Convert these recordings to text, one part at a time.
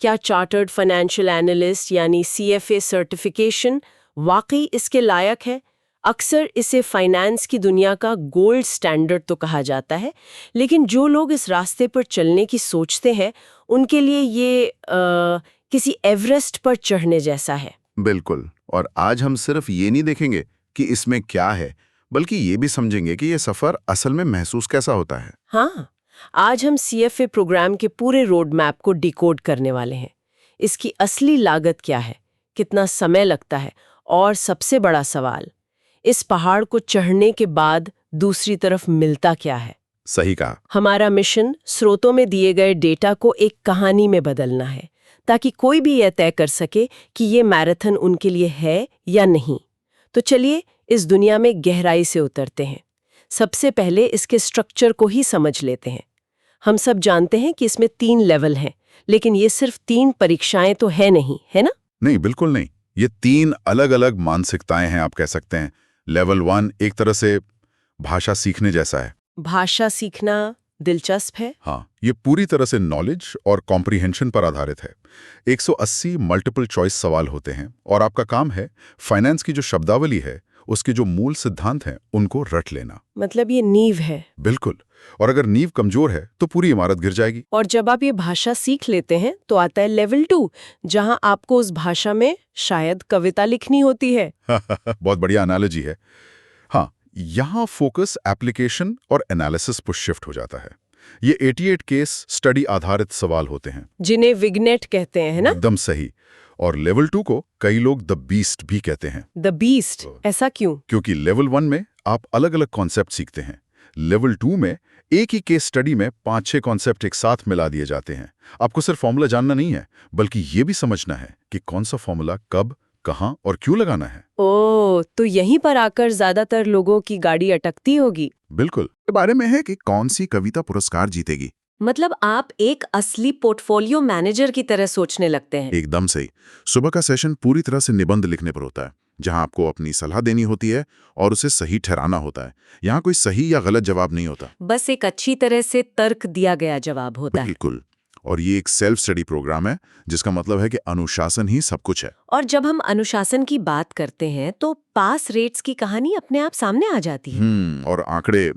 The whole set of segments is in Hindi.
क्या चार्टर्ड फाइनेंशियल एनालिस्ट यानी CFA सर्टिफिकेशन वाकई इसके लायक है? अक्सर इसे फाइनेंस की दुनिया का गोल्ड स्टैंडर्ड तो कहा जाता है, लेकिन जो लोग इस रास्ते पर चलने की सोचते हैं उनके लिए ये किसी एवरेस्ट पर चढ़ने जैसा है। बिल्कुल। और आज हम सिर्फ ये नहीं देखेंगे कि इसमें क्या है, बल्कि ये भी समझेंगे कि ये सफर असल में महसूस कैसा होता है। हाँ, आज हम CFA प्रोग्राम के पूरे रोड मैप को डिकोड करने वाले हैं। इसकी असली लागत क्या है, कितना समय लगता है, और सबसे बड़ा सवाल, इस पहाड़ को चढ़ने के बाद दूसरी तरफ मिलता क्या है। सही कहा। हमारा मिशन स्रोतों में दिए गए डेटा को एक कहानी में बदलना है, ताकि कोई भी यह तय कर सके कि ये मैराथन उनके लिए है या नहीं। तो चलिए इस दुनिया में गहराई से उतरते हैं। सबसे पहले इसके स्ट्रक्चर को ही समझ लेते हैं। हम सब जानते हैं कि इसमें 3 लेवल हैं, लेकिन ये सिर्फ 3 परीक्षाएं तो है नहीं, है ना? नहीं, बिल्कुल नहीं। ये 3 अलग अलग मानसिकताएं हैं, आप कह सकते हैं। लेवल 1 एक तरह से भाषा सीखने जैसा है। भाषा सीखना दिलचस्प है। हाँ, ये पूरी तरह से नॉलेज और कॉम्प्रिहेंशन पर आधारित है। 180 मल्टीपल चॉइस सवाल होते हैं और आपका काम है फाइनेंस की जो शब्दावली है उसके जो मूल सिद्धांत हैं उनको रट लेना। मतलब ये नींव है। बिल्कुल। और अगर नींव कमजोर है तो पूरी इमारत गिर जाएगी। और जब आप ये भाषा सीख लेते हैं तो आता है लेवल 2, जहां आपको उस भाषा में शायद कविता लिखनी होती है। बहुत बढ़िया एनालॉजी है। हाँ, यहाँ फोकस एप्लीकेशन और एनालिसिस पर शिफ्ट हो जाता है। ये 88 केस स्टडी आधारित सवाल होते हैं, जिन्हें विग्नेट कहते हैं, है ना? एकदम सही। और लेवल 2 को कई लोग द बीस्ट भी कहते हैं। द बीस्ट, ऐसा क्यों? क्योंकि लेवल 1 में आप अलग अलग कॉन्सेप्ट सीखते हैं। लेवल 2 में एक ही केस स्टडी में 5-6 कॉन्सेप्ट एक साथ मिला दिए जाते हैं। आपको सिर्फ फॉर्मूला जानना नहीं है, बल्कि ये भी समझना है कि कौन सा फॉर्मूला कब, कहां और क्यों लगाना है। ओह, तो यहीं पर आकर ज्यादातर लोगों की गाड़ी अटकती होगी। बिल्कुल। के बारे में है कि कौन सी कविता पुरस्कार जीतेगी। मतलब आप एक असली पोर्टफोलियो मैनेजर की तरह सोचने लगते हैं। एकदम सही। सुबह का सेशन पूरी तरह से निबंध लिखने पर होता है, जहां आपको अपनी सलाह देनी होती है और उसे सही ठहराना होता है। यहाँ कोई सही या गलत जवाब नहीं होता, बस एक अच्छी तरह से तर्क दिया गया जवाब होता है। बिल्कुल। और ये एक सेल्फ स्टडी प्रोग्राम है, जिसका मतलब है कि अनुशासन ही सब कुछ है। और जब हम अनुशासन की बात करते हैं तो पास रेट्स की कहानी अपने आप सामने आ जाती है। और आंकड़े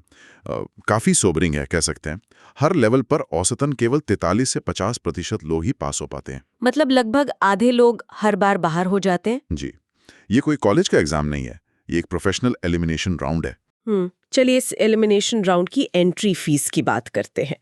काफी सोबरिंग है, कह सकते हैं। हर लेवल पर औसतन केवल 43 से 50% लोग ही पास हो पाते हैं। मतलब लगभग आधे लोग हर बार बाहर हो जाते हैं। जी, ये कोई कॉलेज का एग्जाम नहीं है, ये एक प्रोफेशनल एलिमिनेशन राउंड है। चलिए इस एलिमिनेशन राउंड की एंट्री फीस की बात करते हैं,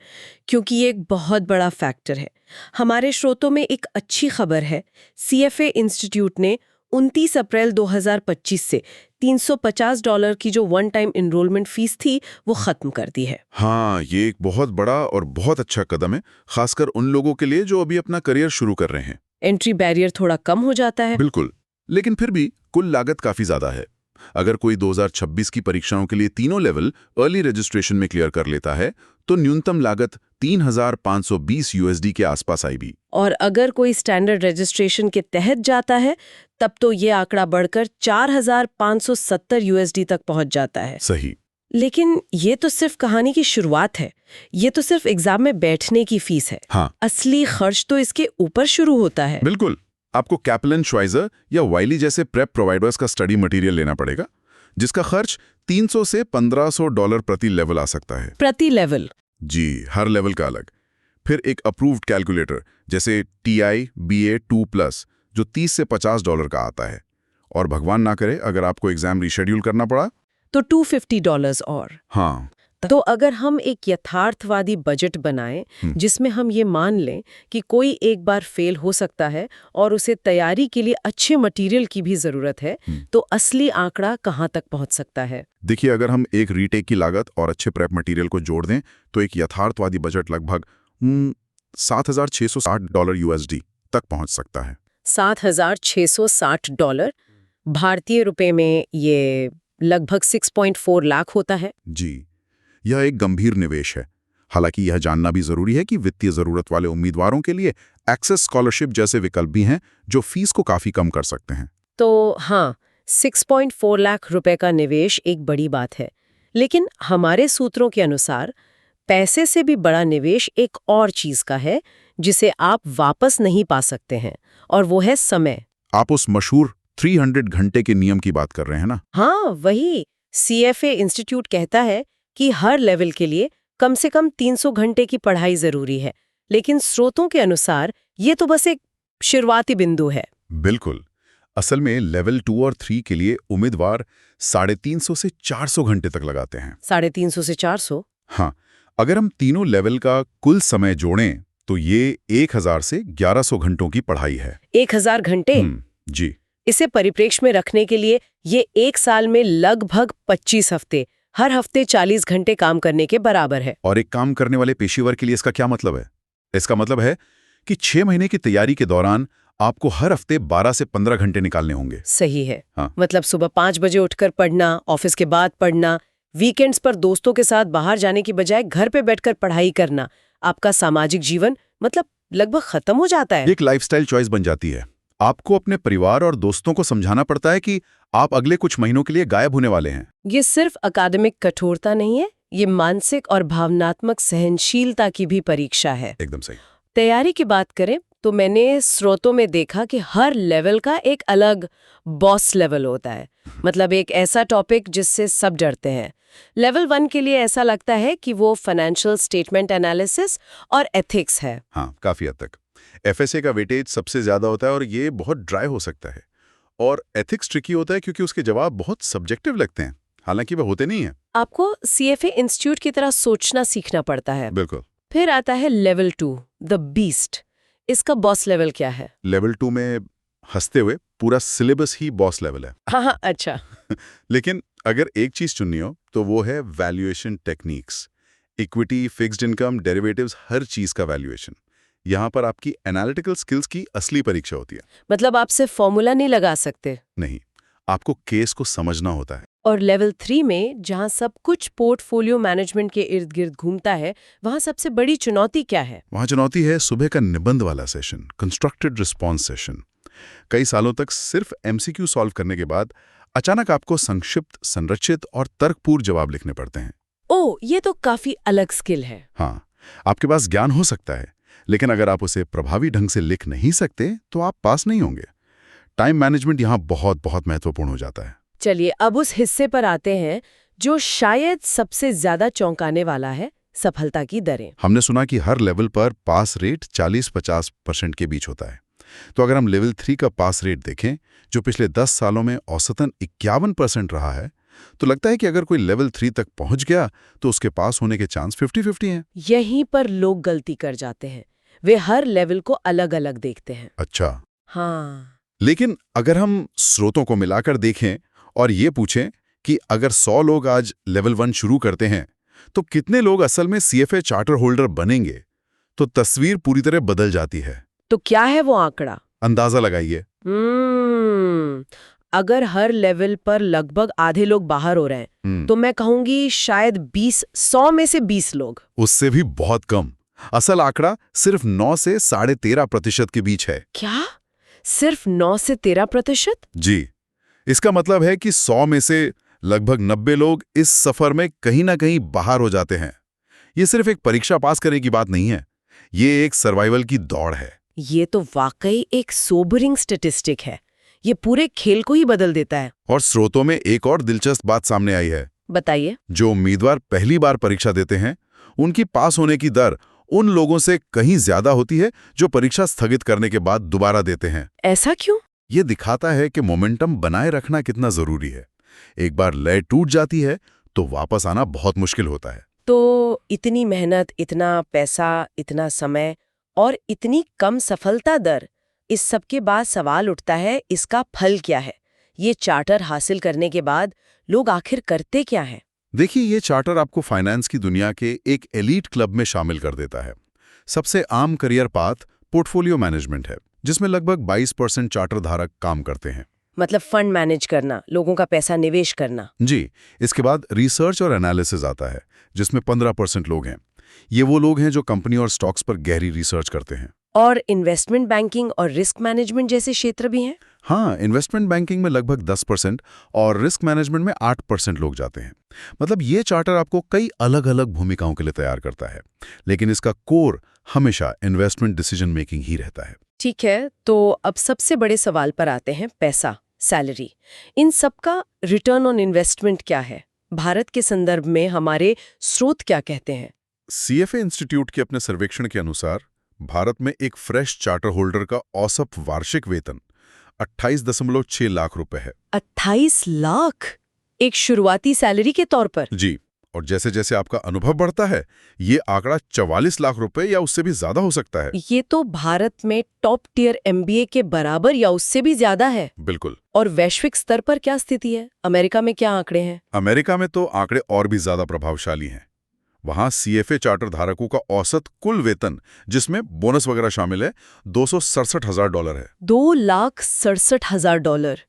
क्योंकि ये एक बहुत बड़ा फैक्टर है। हमारे स्रोतों में एक अच्छी खबर है। CFA इंस्टीट्यूट ने 29 अप्रैल 2025 से $350 की जो वन टाइम इनरोलमेंट फीस थी वो खत्म कर दी है। हाँ, ये एक बहुत बड़ा और बहुत अच्छा कदम है, खासकर उन लोगों के लिए जो अभी अपना करियर शुरू कर रहे हैं। एंट्री बैरियर थोड़ा कम हो जाता है। बिल्कुल, लेकिन फिर भी कुल लागत काफी ज्यादा है। अगर कोई 2026 की परीक्षाओं के लिए तीनों लेवल अर्ली रजिस्ट्रेशन में क्लियर कर लेता है तो न्यूनतम लागत $3,520 के आसपास आएगी। और अगर कोई स्टैंडर्ड रजिस्ट्रेशन के तहत जाता है तब तो ये आंकड़ा बढ़कर $4,570 तक पहुंच जाता है। सही। लेकिन ये तो सिर्फ कहानी की शुरुआत है। ये तो सिर्फ एग्जाम में बैठने की फीस है। हाँ, असली खर्च तो इसके ऊपर शुरू होता है। बिल्कुल। आपको कैपलन, श्वाइजर या वाइली जैसे प्रेप प्रोवाइडर्स का स्टडी मटेरियल लेना पड़ेगा, जिसका खर्च $300 से $1,500 प्रति लेवल आ सकता है। प्रति लेवल? जी, हर लेवल का अलग। फिर एक अप्रूव्ड कैलकुलेटर जैसे TI BA 2+, जो $30 से $50 का आता है। और भगवान ना करे अगर आपको एग्जाम रीशेड्यूल करना पड़ा तो $250 और। हाँ, तो अगर हम एक यथार्थवादी बजट बनाएं जिसमें हम ये मान लें कि कोई एक बार फेल हो सकता है और उसे तैयारी के लिए अच्छे मटेरियल की भी जरूरत है, तो असली आंकड़ा कहां तक पहुंच सकता है? देखिए, अगर हम एक रीटेक की लागत और अच्छे प्रेप मटेरियल को जोड़ दें तो एक यथार्थवादी बजट लगभग $7,660 तक पहुंच सकता है। $7,660 भारतीय रुपए में ये लगभग 6.4 लाख होता है। जी, यह एक गंभीर निवेश है। हालांकि यह जानना भी जरूरी है कि वित्तीय जरूरत वाले उम्मीदवारों के लिए एक्सेस स्कॉलरशिप जैसे विकल्प भी हैं जो फीस को काफी कम कर सकते हैं। तो हाँ, 6.4 लाख रुपए का निवेश एक बड़ी बात है। लेकिन हमारे सूत्रों के अनुसार पैसे से भी बड़ा निवेश एक और चीज का है जिसे आप वापस नहीं पा सकते हैं, और वो है समय। आप उस मशहूर 300 घंटे के नियम की बात कर रहे हैं ना? हाँ, वही। CFA इंस्टीट्यूट कहता है कि हर लेवल के लिए कम से कम 300 घंटे की पढ़ाई जरूरी है, लेकिन स्रोतों के अनुसार ये तो बस एक शुरुआती बिंदु है। बिल्कुल। असल में लेवल 2 और 3 के लिए उम्मीदवार 350 से 400 घंटे तक लगाते हैं। 350 से 400? हाँ, अगर हम तीनों लेवल का कुल समय जोड़ें तो ये 1000 से 1100 घंटों की पढ़ाई है। 1000 घंटे? जी। इसे परिप्रेक्ष्य में रखने के लिए ये एक साल में लगभग 25 हफ्ते, हर हफ्ते 40 घंटे काम करने के बराबर है। और एक काम करने वाले पेशेवर के लिए इसका क्या मतलब है? इसका मतलब है कि 6 महीने की तैयारी के दौरान आपको हर हफ्ते 12 से 15 घंटे निकालने होंगे। सही है। हाँ। मतलब सुबह 5 बजे उठकर पढ़ना, ऑफिस के बाद पढ़ना, वीकेंड्स पर दोस्तों के साथ बाहर जाने की बजाय घर पे बैठकर पढ़ाई करना, आपका सामाजिक जीवन मतलब लगभग खत्म हो जाता है। एक लाइफस्टाइल चॉइस बन जाती है। आपको अपने परिवार और दोस्तों को समझाना पड़ता है कि आप अगले कुछ महीनों के लिए गायब होने वाले हैं। ये सिर्फ अकादमिक कठोरता नहीं है, ये मानसिक और भावनात्मक सहनशीलता की भी परीक्षा है। एकदम सही। तैयारी की बात करें तो मैंने स्रोतों में देखा कि हर लेवल का एक अलग बॉस लेवल होता है। मतलब एक ऐसा टॉपिक जिससे सब डरते हैं। लेवल 1 के लिए ऐसा लगता है कि वो फाइनेंशियल स्टेटमेंट एनालिसिस और एथिक्स है। हाँ, काफी हद तक। FSA का वेटेज सबसे ज्यादा होता है और ये बहुत ड्राई हो सकता है। और एथिक्स ट्रिकी होता है क्योंकि उसके जवाब बहुत सब्जेक्टिव लगते हैं, हालांकि वह होते नहीं हैं। आपको CFA इंस्टीट्यूट की तरह सोचना सीखना पड़ता है। बिल्कुल। फिर आता है लेवल 2, द बीस्ट। इसका बॉस लेवल क्या है? लेवल 2 में हंसते हुए पूरा सिलेबस ही बॉस लेवल है। हाँ, अच्छा। लेकिन अगर एक चीज चुननी हो तो वो है valuation techniques. Equity, fixed income, derivatives, हर चीज का वैल्यूएशन। यहाँ पर आपकी एनालिटिकल स्किल्स की असली परीक्षा होती है। मतलब आप सिर्फ फॉर्मूला नहीं लगा सकते। नहीं, आपको केस को समझना होता है। और लेवल 3 में जहां सब कुछ पोर्टफोलियो मैनेजमेंट के इर्द गिर्द घूमता है, वहां सबसे बड़ी चुनौती क्या है? वहाँ चुनौती है सुबह का निबंध वाला सेशन, कंस्ट्रक्टेड रिस्पॉन्स सेशन। कई सालों तक सिर्फ MCQ सॉल्व करने के बाद अचानक आपको संक्षिप्त, संरचित और तर्कपूर्ण जवाब लिखने पड़ते हैं। ओह, ये तो काफी अलग स्किल है। हाँ, आपके पास ज्ञान हो सकता है, लेकिन अगर आप उसे प्रभावी ढंग से लिख नहीं सकते तो आप पास नहीं होंगे। टाइम मैनेजमेंट यहाँ बहुत बहुत महत्वपूर्ण हो जाता है। चलिए अब उस हिस्से पर आते हैं जो शायद सबसे ज्यादा चौंकाने वाला है, सफलता की दरें। हमने सुना कि हर लेवल पर पास रेट 40-50% के बीच होता है। तो अगर हम लेवल 3 का पास रेट देखें, जो पिछले 10 सालों में औसतन 51% रहा है, तो लगता है कि अगर कोई लेवल 3 तक पहुंच गया तो उसके पास होने के चांस 50-50 हैं। यहीं पर लोग गलती कर जाते हैं। वे हर लेवल को अलग अलग देखते हैं। अच्छा। हाँ। लेकिन अगर हम स्रोतों को मिलाकर देखें और ये पूछें कि अगर 100 लोग आज लेवल 1 शुरू करते हैं तो कितने लोग असल में CFA चार्टर होल्डर बनेंगे, तो तस्वीर पूरी तरह बदल जाती है। तो क्या है वो आंकड़ा? अंदाजा लगाइए। अगर हर लेवल पर लगभग आधे लोग बाहर हो रहे हैं, तो मैं कहूंगी शायद 100 में से 20 लोग। उससे भी बहुत कम। असल आंकड़ा सिर्फ 9 से 13.5% के बीच है। क्या? सिर्फ 9 से 13%? जी। इसका मतलब है कि 100 में से लगभग 90 लोग इस सफर में कहीं ना कहीं बाहर हो जाते हैं। ये सिर्फ एक परीक्षा पास करने की बात नहीं है, ये एक सर्वाइवल की दौड़ है। ये तो वाकई एक सोबरिंग स्टैटिस्टिक है। ये पूरे खेल को ही बदल देता है। और स्रोतों में एक और दिलचस्प बात सामने आई है। बताइए। जो उम्मीदवार पहली बार परीक्षा देते हैं, उनकी पास होने की दर उन लोगों से कहीं ज्यादा होती है जो परीक्षा स्थगित करने के बाद दोबारा देते हैं। ऐसा क्यों? ये दिखाता है कि मोमेंटम बनाए रखना कितना जरूरी है। एक बार लय टूट जाती है तो वापस आना बहुत मुश्किल होता है। तो इतनी मेहनत, इतना पैसा, इतना समय और इतनी कम सफलता दर, इस सब के बाद सवाल उठता है, इसका फल क्या है? ये चार्टर हासिल करने के बाद लोग आखिर करते क्या हैं? देखिए, ये चार्टर आपको फाइनेंस की दुनिया के एक एलीट क्लब में शामिल कर देता है। सबसे आम करियर पाथ पोर्टफोलियो मैनेजमेंट है, जिसमें लगभग 22% चार्टर धारक काम करते हैं। मतलब फंड मैनेज करना, लोगों का पैसा निवेश करना। जी। इसके बाद रिसर्च और एनालिसिस आता है, जिसमें 15% लोग हैं। ये वो लोग हैं जो कंपनी और स्टॉक्स पर गहरी रिसर्च करते हैं। और इन्वेस्टमेंट बैंकिंग और रिस्क मैनेजमेंट जैसे क्षेत्र भी हैं? हाँ, इन्वेस्टमेंट बैंकिंग में लगभग 10% और रिस्क मैनेजमेंट में 8% लोग जाते हैं। मतलब ये चार्टर आपको कई अलग अलग भूमिकाओं के लिए तैयार करता है, लेकिन इसका कोर हमेशा इन्वेस्टमेंट डिसीजन मेकिंग ही रहता है। ठीक है, तो अब सबसे बड़े सवाल पर आते हैं, पैसा, सैलरी। इन सब का रिटर्न ऑन इन्वेस्टमेंट क्या है? भारत के संदर्भ में हमारे स्रोत क्या कहते हैं? CFA इंस्टीट्यूट के अपने सर्वेक्षण के अनुसार भारत में एक फ्रेश चार्टर होल्डर का औसत वार्षिक वेतन 28.6 लाख रुपए है। 28 लाख एक शुरुआती सैलरी के तौर पर? जी, और जैसे जैसे आपका अनुभव बढ़ता है ये आंकड़ा 44 लाख रुपए या उससे भी ज्यादा हो सकता है। ये तो भारत में टॉप टियर MBA के बराबर या उससे भी ज्यादा है। बिल्कुल। और वैश्विक स्तर पर क्या स्थिति है? अमेरिका में क्या आंकड़े हैं? अमेरिका में तो आंकड़े और भी ज्यादा प्रभावशाली हैं। वहां CFA चार्टर धारकों का औसत कुल वेतन, जिसमें बोनस वगैरह शामिल है, $267,000 है। $2,67,000।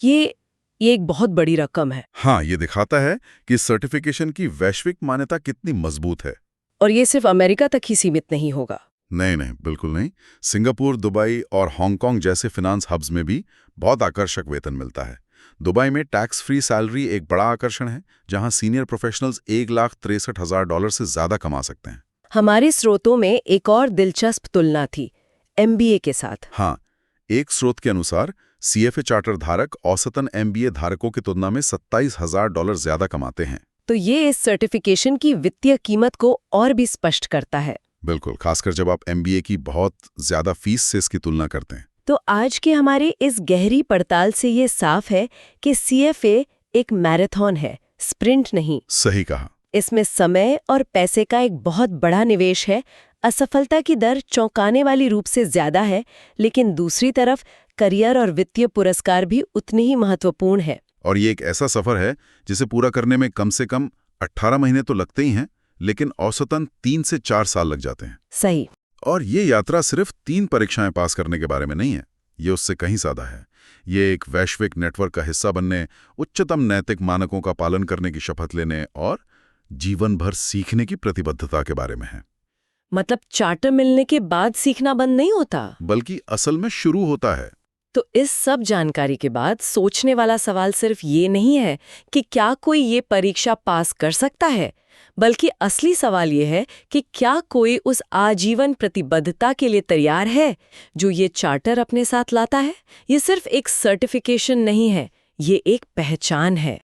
ये एक बहुत बड़ी रकम है। हाँ, ये दिखाता है कि सर्टिफिकेशन की वैश्विक मान्यता कितनी मजबूत है। और ये सिर्फ अमेरिका तक ही सीमित नहीं होगा। नहीं नहीं, बिल्कुल नहीं। सिंगापुर, दुबई और हांगकांग जैसे फिनांस हब्स में भी बहुत आकर्षक वेतन मिलता है। दुबई में टैक्स फ्री सैलरी एक बड़ा आकर्षण है, जहां सीनियर प्रोफेशनल्स $1,63,000 से ज्यादा कमा सकते हैं। हमारे स्रोतों में एक और दिलचस्प तुलना थी, MBA के साथ। हाँ, एक स्रोत के अनुसार CFA चार्टर धारक औसतन MBA धारकों की तुलना में $27,000 ज्यादा कमाते हैं। तो ये इस सर्टिफिकेशन की वित्तीय कीमत को और भी स्पष्ट करता है। बिल्कुल, खासकर जब आप MBA की बहुत ज्यादा फीस से इसकी तुलना करते हैं। तो आज के हमारे इस गहरी पड़ताल से ये साफ है कि CFA एक मैराथन है, स्प्रिंट नहीं। सही कहा। इसमें समय और पैसे का एक बहुत बड़ा निवेश है। असफलता की दर चौंकाने वाली रूप से ज्यादा है, लेकिन दूसरी तरफ करियर और वित्तीय पुरस्कार भी उतने ही महत्वपूर्ण है। और ये एक ऐसा सफर है जिसे पूरा करने में कम से कम 18 महीने तो लगते ही हैं, लेकिन औसतन 3 से 4 साल लग जाते हैं। सही। और ये यात्रा सिर्फ 3 परीक्षाएं पास करने के बारे में नहीं है, ये उससे कहीं ज्यादा है। ये एक वैश्विक नेटवर्क का हिस्सा बनने, उच्चतम नैतिक मानकों का पालन करने की शपथ लेने और जीवन भर सीखने की प्रतिबद्धता के बारे में है। मतलब चार्टर मिलने के बाद सीखना बंद नहीं होता, बल्कि असल में शुरू होता है। तो इस सब जानकारी के बाद सोचने वाला सवाल सिर्फ ये नहीं है कि क्या कोई ये परीक्षा पास कर सकता है, बल्कि असली सवाल ये है कि क्या कोई उस आजीवन प्रतिबद्धता के लिए तैयार है जो ये चार्टर अपने साथ लाता है। ये सिर्फ एक सर्टिफिकेशन नहीं है, ये एक पहचान है।